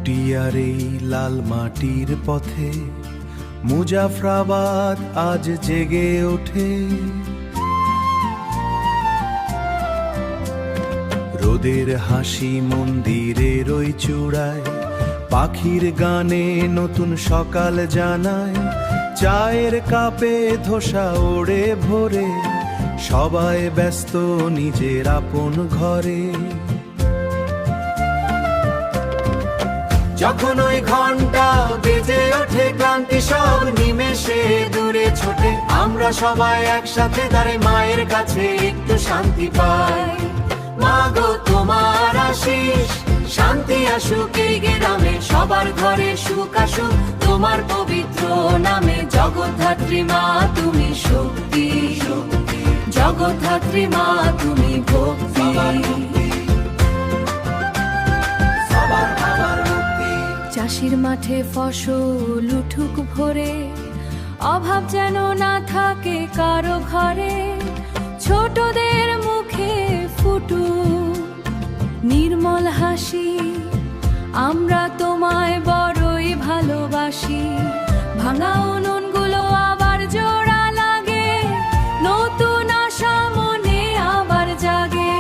পুটিয়ার এই লাল মাটির পথে মুজাফরাবাদ আজ জেগে ওঠে। রোদের হাসি মন্দিরের ওই চূড়ায়, পাখির গানে নতুন সকাল জানায়। চায়ের কাপে ধোসা ওড়ে ভোরে, সবাই ব্যস্ত নিজের আপন ঘরে। যখন ওই ঘন্টা বেজে ওঠে, ক্লান্তি সব নিমেষে দূরে ছোটে। আমরা সবাই একসাথে দাঁড়াই মায়ের কাছে, একটু শান্তি পাই। মা গো তোমার আশিস, শান্তি আসুক এই গ্রামে, সবার ঘরে সুখ আসুক তোমার পবিত্র নামে। জগদ্ধাত্রী মা তুমি শক্তি, জগদ্ধাত্রী মা তুমি ভক্তি। চাষির মাঠে ফসল উঠুক ভরে, অভাব যেন না থাকে কারো ঘরে। ছোটদের মুখে ফুটুক নির্মল হাসি, আমরা তোমায় বড়ই ভালোবাসি। ভাঙা উনুনগুলো আবার জোড়া লাগে, নতুন আশা মনে আবার জাগে।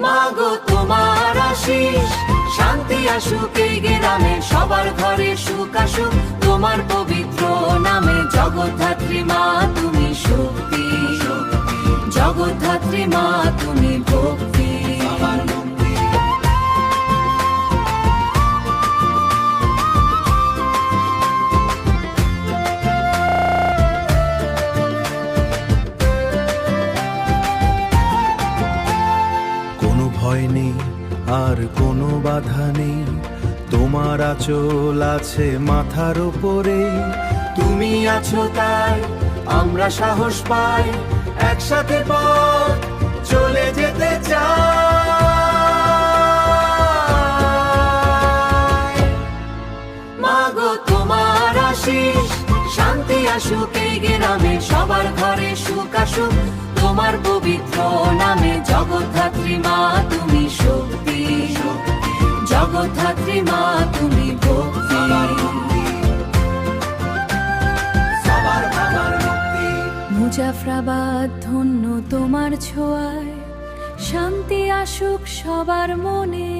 মা গো তোমার আশিস, শান্তি আসুক এই গ্রামে, সবার ঘরে সুখ আসুক তোমার পবিত্র নামে। জগদ্ধাত্রী মা তুমি শক্তি, জগদ্ধাত্রী মা তুমি ভক্তি। কোনো ভয় নেই আর কোনো বাধা নেই, তোমার আঁচল আছে মাথার উপরে। তুমি আছো তাই আমরা সাহস পাই, একসাথে পথ চলে যেতে চাই। মা গো তোমার আশিস, শান্তি আসুক এই গ্রামে, সবার ঘরে সুখ আসুক তোমার পবিত্র নামে। জগদ্ধাত্রী মা তুমি শক্তি, জগদ্ধাত্রী মা তুমি ভক্তি। মুজাফরাবাদ ধন্য তোমার ছোঁয়ায়, শান্তি আসুক সবার মনে।